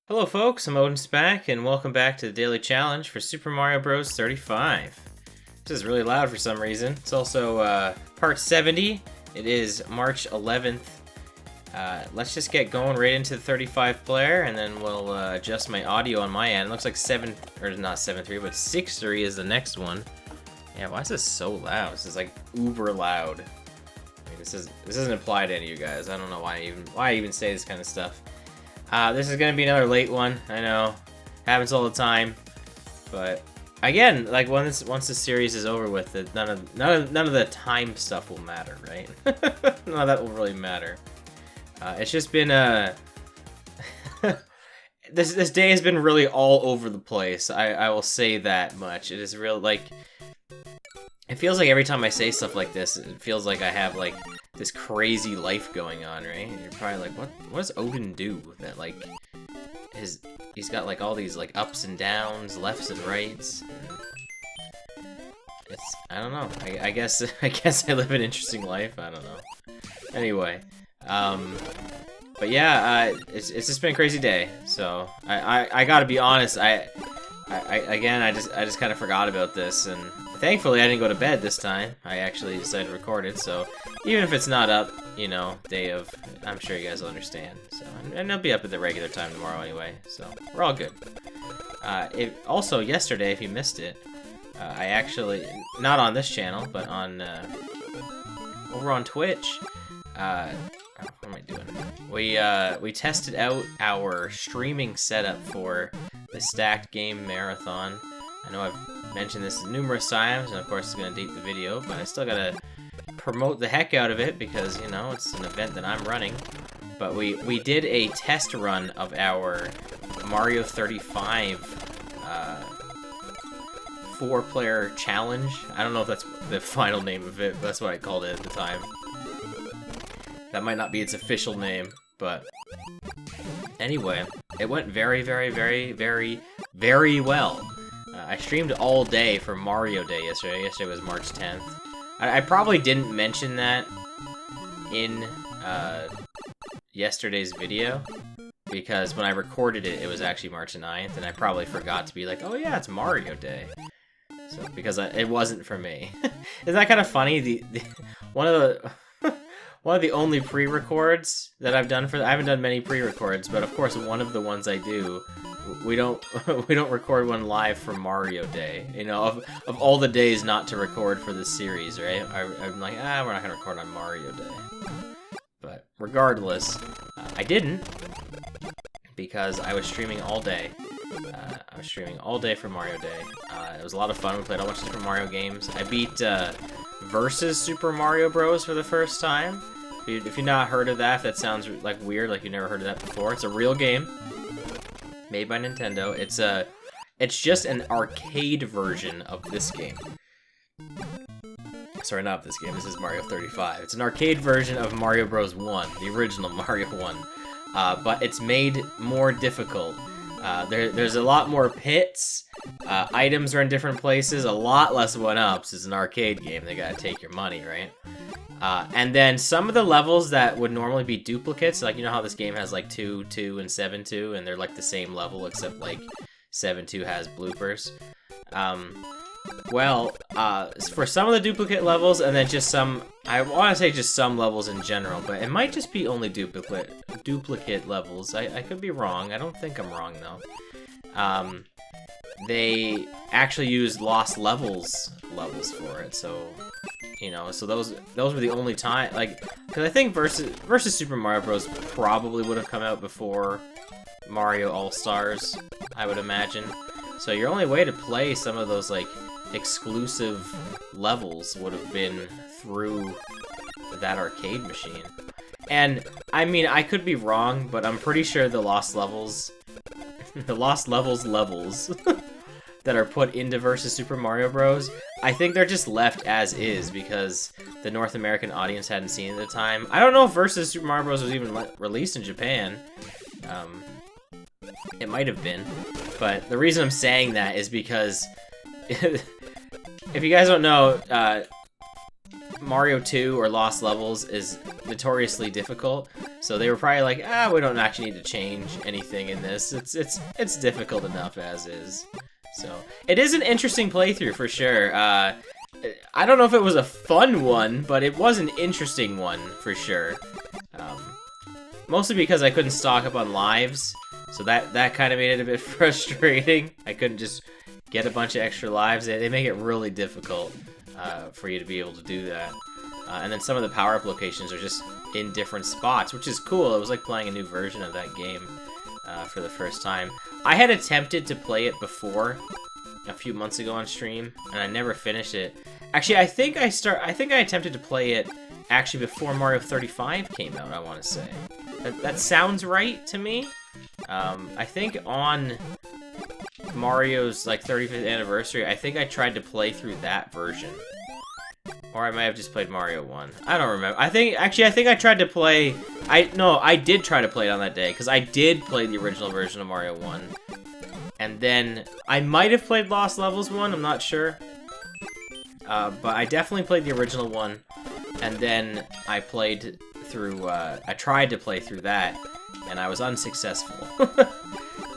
Hello folks, I'm OdinSpack, and welcome back to the daily challenge for Super Mario Bros. 35. This is really loud for some reason. It's also part 70. It is March 11th. Let's just get going right into the 35 player, and then we'll adjust my audio on my end. It looks like 7.3, but 6.3 is the next one. Yeah, why is this so loud? This is like uber loud. I mean, this doesn't apply to any of you guys. I don't know why I even say this kind of stuff. This is gonna be another late one. I know, happens all the time, but again, like once the series is over with, none of the time stuff will matter, right? None of that will really matter. It's just been this day has been really all over the place. I will say that much. It is real, like, it feels like every time I say stuff like this, it feels like I have like this crazy life going on, right? You're probably like, what does Odin do? That like he's got like all these like ups and downs, lefts and rights. It's, I don't know. I guess I live an interesting life. I don't know. Anyway, but yeah, it's just been a crazy day. So I gotta be honest. I just kind of forgot about this, and thankfully I didn't go to bed this time. I actually decided to record it, so even if it's not up, you know, day of, I'm sure you guys will understand. So, and it'll be up at the regular time tomorrow anyway, so we're all good. Also, yesterday, if you missed it, I actually, not on this channel, but on, over on Twitch, what am I doing? We tested out our streaming setup for the Stacked Game Marathon. I know I've mentioned this numerous times, and of course it's going to date the video, but I still gotta promote the heck out of it because, you know, it's an event that I'm running. But we did a test run of our Mario 35 4-player challenge. I don't know if that's the final name of it, but that's what I called it at the time. That might not be its official name, but anyway, it went very, very, very, very, very well. I streamed all day for Mario Day yesterday. Yesterday was March 10th. I probably didn't mention that in yesterday's video, because when I recorded it, it was actually March 9th, and I probably forgot to be like, oh yeah, it's Mario Day. So, because it wasn't for me. Isn't that kind of funny? One of the only pre-records that I've done I haven't done many pre-records, but of course one of the ones I do, we don't record one live for Mario Day. You know, of all the days not to record for this series, right? I'm like, we're not gonna record on Mario Day. But regardless, I didn't, because I was streaming all day. I was streaming all day for Mario Day. It was a lot of fun. We played a bunch of different Mario games. I beat Versus Super Mario Bros. For the first time. If you've not heard of that, if that sounds like weird, like you've never heard of that before, it's a real game made by Nintendo. It's just an arcade version of this game. Sorry, not this game. This is Mario 35. It's an arcade version of Mario Bros. 1, the original Mario 1, but it's made more difficult. There's a lot more pits. Items are in different places. A lot less one-ups. It's an arcade game. They gotta take your money, right? And then some of the levels that would normally be duplicates, like, you know how this game has like 2, 2, and 7, 2, and they're like the same level, except like 7, 2 has bloopers. For some of the duplicate levels, and then just some, I want to say just some levels in general, but it might just be only duplicate levels. I could be wrong. I don't think I'm wrong though. They actually use lost levels for it, so, you know, so those were the only time, like, because I think versus Super Mario Bros. Probably would have come out before Mario All-Stars, I would imagine. So your only way to play some of those, like, exclusive levels would have been through that arcade machine. And, I mean, I could be wrong, but I'm pretty sure the lost levels that are put into Versus Super Mario Bros., I think they're just left as is because the North American audience hadn't seen it at the time. I don't know if Versus Super Mario Bros. Was even released in Japan. It might have been, but the reason I'm saying that is because if you guys don't know, Mario 2 or Lost Levels is notoriously difficult. So they were probably like, we don't actually need to change anything in this. It's difficult enough as is. So it is an interesting playthrough for sure. I don't know if it was a fun one, but it was an interesting one for sure. Mostly because I couldn't stock up on lives, so that kind of made it a bit frustrating. I couldn't just get a bunch of extra lives. They make it really difficult for you to be able to do that. And then some of the power-up locations are just in different spots, which is cool. It was like playing a new version of that game for the first time. I had attempted to play it before, a few months ago on stream, and I never finished it. Actually, I think I attempted to play it actually before Mario 35 came out, I want to say. That sounds right to me. I think on Mario's like 35th anniversary, I think I tried to play through that version. Or I might have just played Mario 1. I don't remember. I think I tried to play... I did try to play it on that day, because I did play the original version of Mario 1. And then, I might have played Lost Levels 1, I'm not sure. But I definitely played the original one. And then, I played through, I tried to play through that, and I was unsuccessful.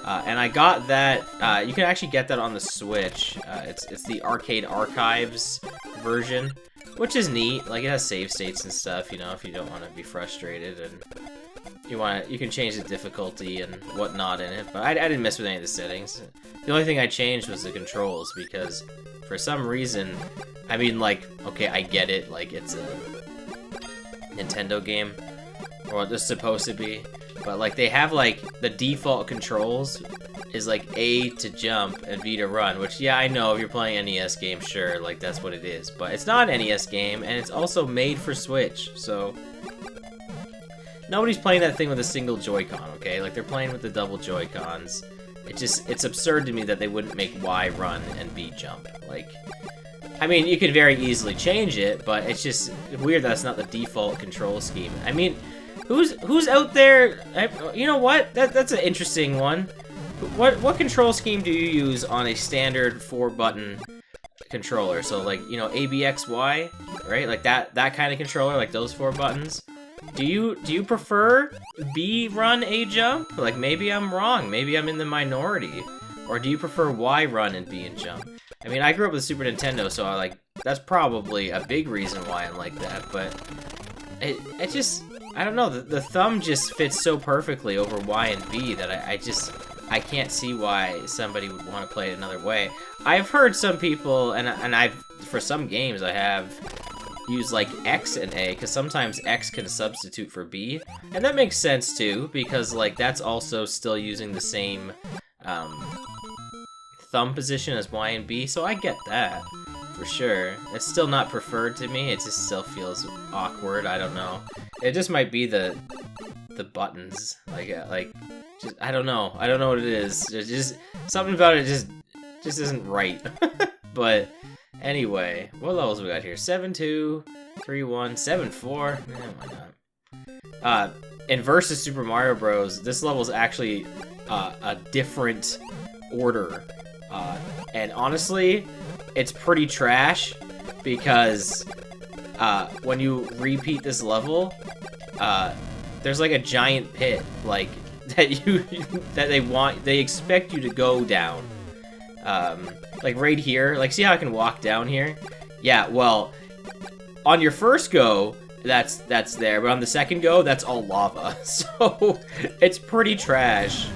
And I got that, you can actually get that on the Switch. It's the Arcade Archives version, which is neat. Like, it has save states and stuff, you know, if you don't want to be frustrated, and you can change the difficulty and whatnot in it, but I didn't mess with any of the settings. The only thing I changed was the controls, because for some reason, I mean, like, okay, I get it, like, it's a Nintendo game, or it's supposed to be, but, like, they have, like, the default controls is, like, A to jump and B to run, which, yeah, I know, if you're playing an NES game, sure, like, that's what it is, but it's not an NES game, and it's also made for Switch, so... Nobody's playing that thing with a single Joy-Con, okay? Like, they're playing with the double Joy-Cons. It's absurd to me that they wouldn't make Y run and B jump. Like, I mean, you could very easily change it, but it's just weird that it's not the default control scheme. I mean, who's out there? You know what? That's an interesting one. What control scheme do you use on a standard 4-button controller? So, like, you know, A, B, X, Y, right? Like that kind of controller, like those 4 buttons. Do you prefer B run A jump? Like, maybe I'm wrong. Maybe I'm in the minority. Or do you prefer Y run and B and jump? I mean, I grew up with Super Nintendo, so that's probably a big reason why I'm like that, but it just, I don't know, the thumb just fits so perfectly over Y and B that I can't see why somebody would want to play it another way. I've heard some people, and for some games I have use like X and A, because sometimes X can substitute for B, and that makes sense too, because like that's also still using the same thumb position as Y and B, so I get that for sure. It's still not preferred to me, it just still feels awkward. I don't know, it just might be the buttons, like just, I don't know what it is. There's just something about it just isn't right. But anyway, what levels we got here? 7-2, 3-1, 7-4. Why not? In Versus Super Mario Bros., this level is actually a different order. And honestly, it's pretty trash because when you repeat this level, there's like a giant pit, like that they expect you to go down. Like right here, like see how I can walk down here? Yeah, well, on your first go, that's there, but on the second go, that's all lava. So it's pretty trash.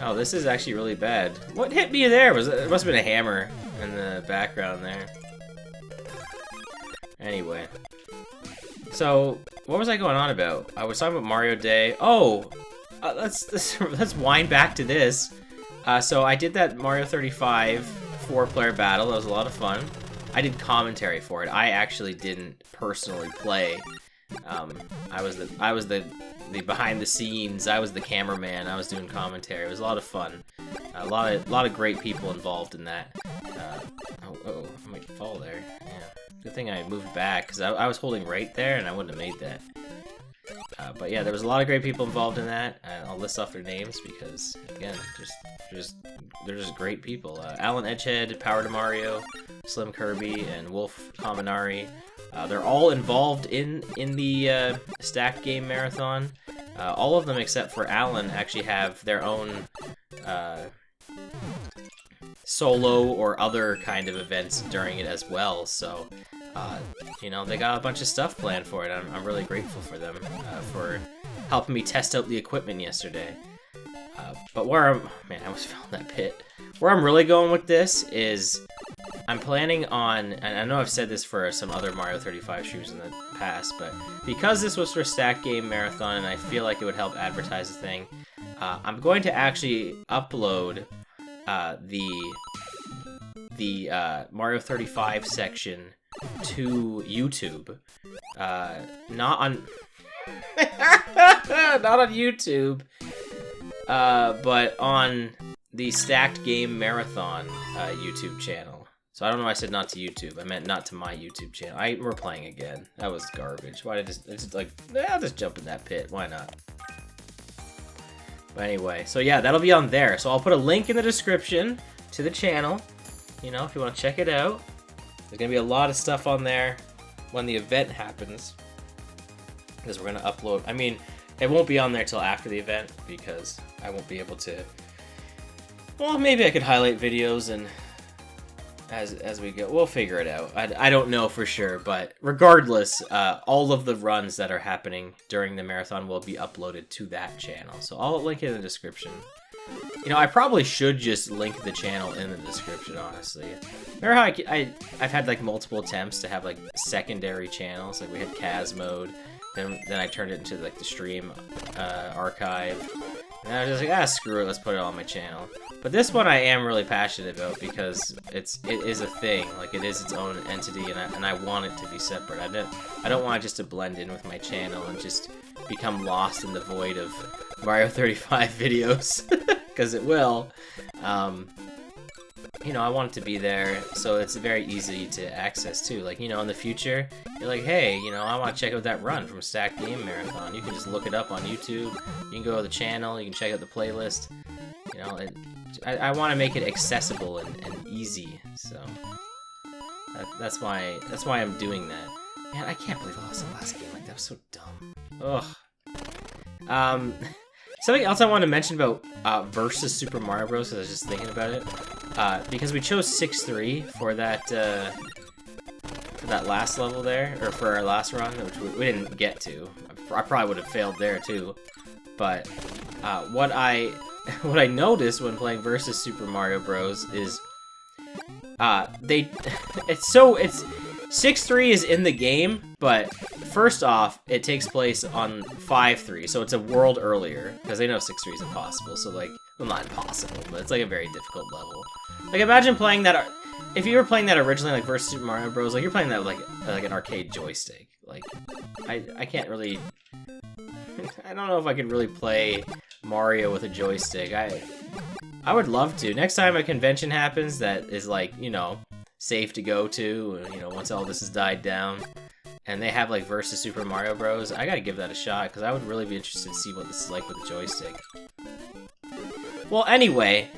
Oh, this is actually really bad. What hit me there? It must have been a hammer in the background there. Anyway, so what was I going on about? I was talking about Mario Day. Oh, let's wind back to this. So I did that Mario 35 4-player battle. That was a lot of fun. I did commentary for it. I actually didn't personally play. I was the behind the scenes. I was the cameraman. I was doing commentary. It was a lot of fun. A lot of great people involved in that. Oh, I might fall there. Yeah. Good thing I moved back because I was holding right there and I wouldn't have made that. But yeah, there was a lot of great people involved in that. I'll list off their names because, again, they're just great people. Alan Edgehead, Power to Mario, Slim Kirby, and Wolf Kaminari. They're all involved in the Stacked Game Marathon. All of them except for Alan actually have their own solo or other kind of events during it as well, so you know, they got a bunch of stuff planned for it. I'm really grateful for them for helping me test out the equipment yesterday. But where I'm... Man, I almost fell in that pit. Where I'm really going with this is I'm planning on... And I know I've said this for some other Mario 35 streams in the past, but because this was for Stack Game Marathon and I feel like it would help advertise the thing, I'm going to actually upload the Mario 35 section to YouTube. Not on... not on YouTube, but on the Stacked Game Marathon YouTube channel. So I don't know why I said not to YouTube. I meant not to my YouTube channel. We're playing again. That was garbage. Why did I just like, I'll just jump in that pit. Why not? But anyway, so yeah, that'll be on there. So I'll put a link in the description to the channel. You know, if you want to check it out. There's going to be a lot of stuff on there when the event happens. Because we're going to upload... I mean, it won't be on there till after the event, because I won't be able to... Well, maybe I could highlight videos and as we go. We'll figure it out. I don't know for sure, but regardless, all of the runs that are happening during the marathon will be uploaded to that channel. So I'll link it in the description. You know, I probably should just link the channel in the description, honestly. Remember how I've had, like, multiple attempts to have, like, secondary channels? Like, we had Kaz mode, then I turned it into, like, the stream archive. And I was just like, screw it, let's put it on my channel. But this one I am really passionate about because it is a thing. Like, it is its own entity, and I want it to be separate. I don't want it just to blend in with my channel and just become lost in the void of Mario 35 videos. Because it will. You know, I want it to be there, so it's very easy to access too. Like, you know, in the future, you're like, hey, you know, I want to check out that run from Stack Game Marathon. You can just look it up on YouTube. You can go to the channel. You can check out the playlist. You know, I want to make it accessible and easy. So that's why I'm doing that. Man, I can't believe I lost the last game. Like, that was so dumb. Ugh. Something else I wanted to mention about versus Super Mario Bros. Because I was just thinking about it. Because we chose 6-3 for that last level there, or for our last run, which we didn't get to. I probably would have failed there too. But what I noticed when playing versus Super Mario Bros. Is it's 6-3 is in the game, but first off, it takes place on 5-3, so it's a world earlier, because they know 6-3 is impossible, so, like, well, not impossible, but it's, like, a very difficult level. Like, imagine playing that, if you were playing that originally, like, versus Super Mario Bros., like, you're playing that with, like an arcade joystick. Like, I can't really, I don't know if I could really play Mario with a joystick. I would love to. Next time a convention happens that is, like, you know, safe to go to, you know, once all this has died down, and they have, like, versus Super Mario Bros., I gotta give that a shot, because I would really be interested to see what this is like with a joystick. Well, anyway,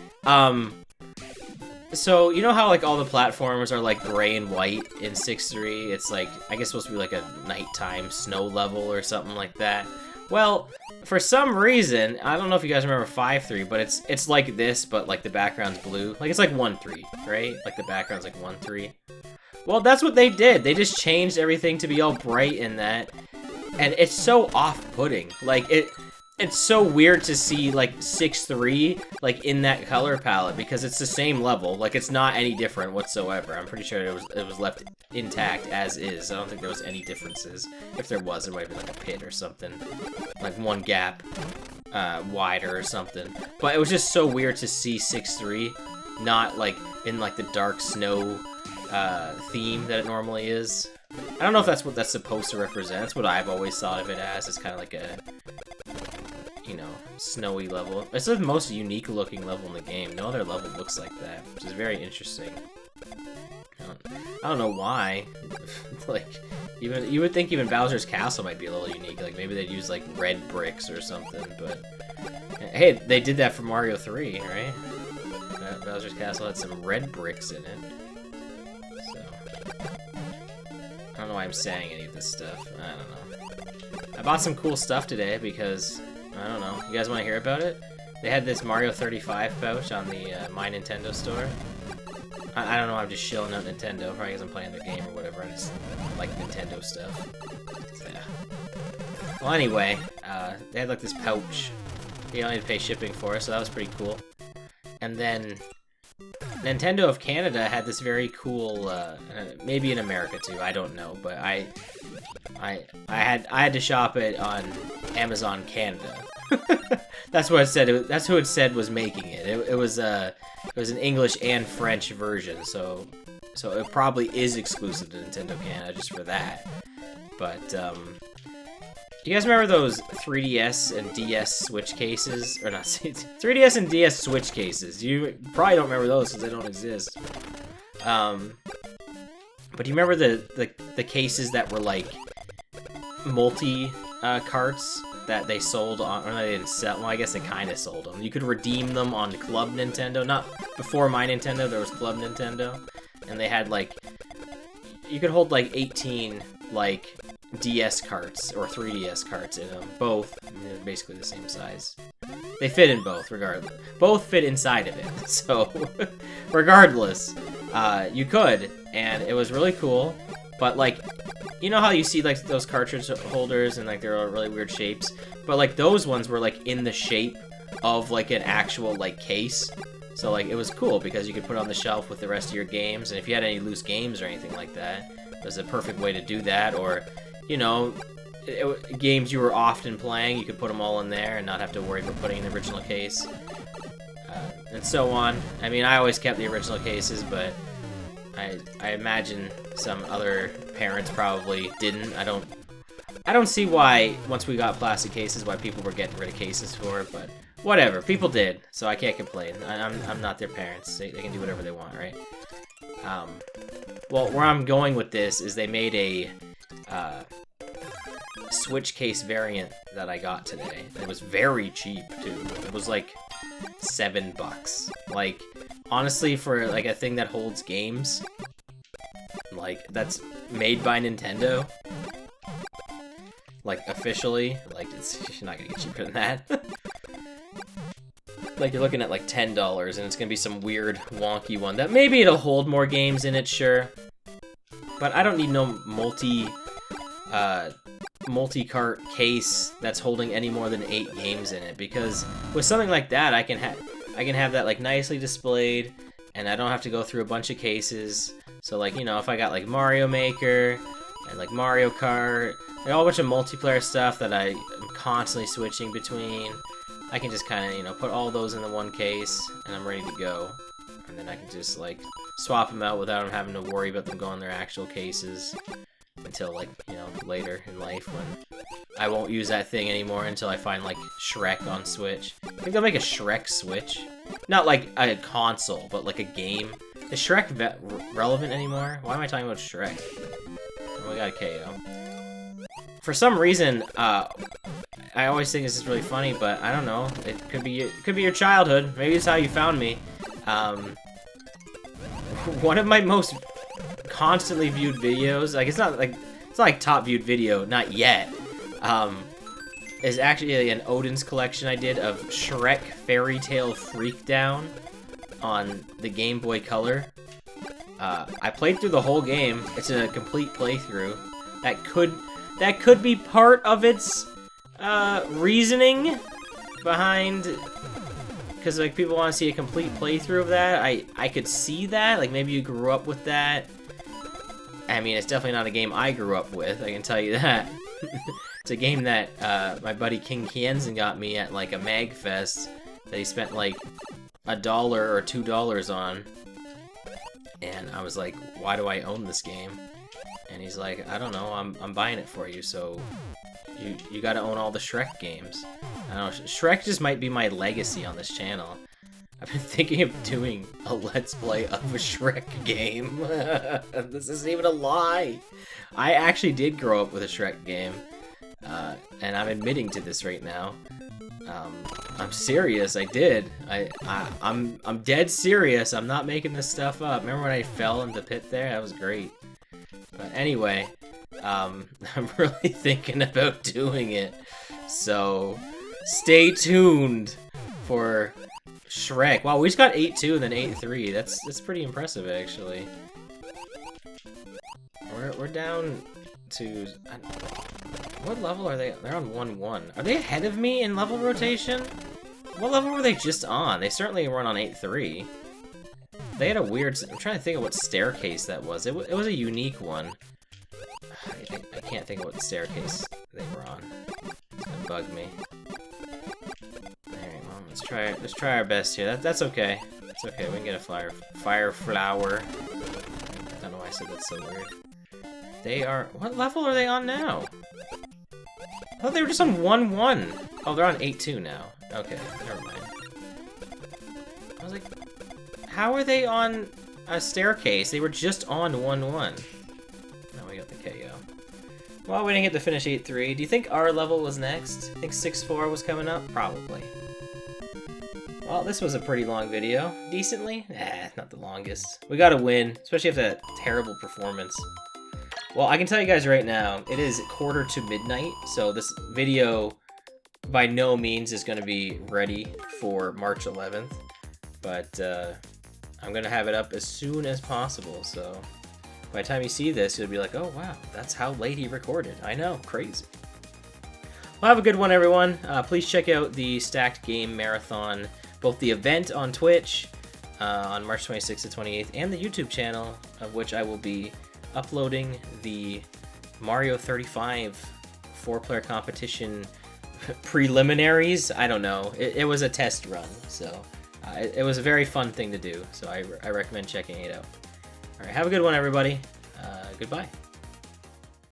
so, you know how, like, all the platforms are, like, gray and white in 6-3? It's, like, I guess supposed to be, like, a nighttime snow level or something like that. Well, for some reason, I don't know if you guys remember 5-3, but it's like this, but, like, the background's blue. Like, it's like 1-3, right? Like, the background's like 1-3. Well, that's what they did. They just changed everything to be all bright in that, and it's so off-putting. Like, it's so weird to see, like, 6-3, like, in that color palette, because it's the same level. Like, it's not any different whatsoever. I'm pretty sure it was left intact as is. I don't think there was any differences. If there was, it might have been, like, a pit or something. Like, one gap wider or something. But it was just so weird to see 6-3 not, like, in, like, the dark snow theme that it normally is. I don't know if that's what that's supposed to represent. That's what I've always thought of it as. It's kind of like a, you know, snowy level. It's the most unique looking level in the game. No other level looks like that, which is very interesting. I don't know why. Like, even you would think even Bowser's Castle might be a little unique. Like, maybe they'd use, like, red bricks or something, but hey, they did that for Mario 3, right? Bowser's Castle had some red bricks in it. So I don't know why I'm saying any of this stuff. I don't know. I bought some cool stuff today because, I don't know, you guys want to hear about it? They had this Mario 35 pouch on the My Nintendo store. I don't know, I'm just shilling out Nintendo, probably because I'm playing their game or whatever, I just like Nintendo stuff. So, yeah. Well, anyway, they had like this pouch. You only had to pay shipping for it, so that was pretty cool. And then Nintendo of Canada had this very cool, maybe in America too, I don't know, but I had to shop it on Amazon Canada. That's what it said. That's who it said was making it. It was an English and French version, so it probably is exclusive to Nintendo Canada just for that. But do you guys remember those 3DS and DS Switch cases? Or not 3DS and DS Switch cases. You probably don't remember those because they don't exist. But do you remember the cases that were like multi carts that they sold on, or they didn't sell? Well, I guess they kind of sold them. You could redeem them on Club Nintendo. Not before My Nintendo, there was Club Nintendo, and they had like, you could hold like 18 like DS carts or 3DS carts in them. Both, I mean, they're basically the same size. They fit in both, regardless. Both fit inside of it. So, regardless, you could, and it was really cool. But like, you know how you see like those cartridge holders and like they're all really weird shapes, but like those ones were like in the shape of like an actual like case. So like it was cool because you could put it on the shelf with the rest of your games, and if you had any loose games or anything like that, it was a perfect way to do that. Or, you know, games you were often playing, you could put them all in there and not have to worry about putting in the original case, and so on. I mean, I always kept the original cases, but I imagine some other parents probably didn't. I don't see why, once we got plastic cases, why people were getting rid of cases for it, but whatever. People did, so I can't complain. I'm not their parents. They can do whatever they want, right? Well, where I'm going with this is they made a Switch case variant that I got today. It was very cheap, too. It was like $7. Like, honestly, for like a thing that holds games, like that's made by Nintendo, like officially, like you're not gonna get cheaper than that. Like you're looking at like $10, and it's gonna be some weird wonky one that maybe it'll hold more games in it, sure, but I don't need no multi-cart case that's holding any more than 8 games in it, because with something like that I can have that like nicely displayed, and I don't have to go through a bunch of cases. So like, you know, if I got like Mario Maker and like Mario Kart, like a whole bunch of multiplayer stuff that I am constantly switching between, I can just kind of, you know, put all those in the one case and I'm ready to go. And then I can just like swap them out without them having to worry about them going in their actual cases until like, you know, later in life when I won't use that thing anymore until I find like Shrek on Switch. I think they'll make a Shrek Switch. Not like a console, but like a game. Is Shrek relevant anymore? Why am I talking about Shrek? Oh, we got a KO. For some reason, I always think this is really funny, but I don't know. It could be your childhood. Maybe it's how you found me. One of my most constantly viewed videos, like it's not like top viewed video, not yet, is actually an Odin's collection I did of Shrek Fairy Tale Freakdown on the Game Boy Color. I played through the whole game. It's a complete playthrough. That could be part of its reasoning behind, because like people want to see a complete playthrough of that. I could see that. Like maybe you grew up with that. I mean, it's definitely not a game I grew up with, I can tell you that. It's a game that my buddy King Kienzen got me at like a MagFest that he spent like $1 or $2 on. And I was like, why do I own this game? And he's like, I don't know, I'm buying it for you, so you gotta own all the Shrek games. I don't know, Shrek just might be my legacy on this channel. I've been thinking of doing a Let's Play of a Shrek game. This isn't even a lie. I actually did grow up with a Shrek game, and I'm admitting to this right now. I'm serious, I did. I'm dead serious, I'm not making this stuff up. Remember when I fell in the pit there? That was great. But anyway, I'm really thinking about doing it. So, stay tuned for Shrek. Wow, we just got 8-2 and then 8-3. That's pretty impressive, actually. We're down to... What level are they? They're on 1-1. Are they ahead of me in level rotation? What level were they just on? They certainly weren't on 8-3. They had a weird... I'm trying to think of what staircase that was. It was a unique one. I can't think of what staircase they were on. It's gonna bug me. Alright, well, let's try our best here. That's okay. That's okay. We can get a fire flower. I don't know why I said that's so weird. They are... What level are they on now? I thought they were just on 1-1. Oh, they're on 8-2 now. Okay, never mind. I was like, how are they on a staircase? They were just on 1-1. Now we got the KO. Well, we didn't get to finish 8-3. Do you think our level was next? I think 6-4 was coming up? Probably. Well, this was a pretty long video. Decently? Not the longest. We gotta win, especially after that terrible performance. Well, I can tell you guys right now, it is 1:45, so this video by no means is going to be ready for March 11th, but I'm going to have it up as soon as possible, so by the time you see this, you'll be like, oh wow, that's how late he recorded. I know, crazy. Well, have a good one, everyone. Please check out the Stacked Game Marathon, both the event on Twitch on March 26th to 28th, and the YouTube channel, of which I will be uploading the Mario 35 4-player competition preliminaries. I don't know. It was a test run, so it was a very fun thing to do, so I recommend checking it out. Alright, have a good one, everybody. Goodbye.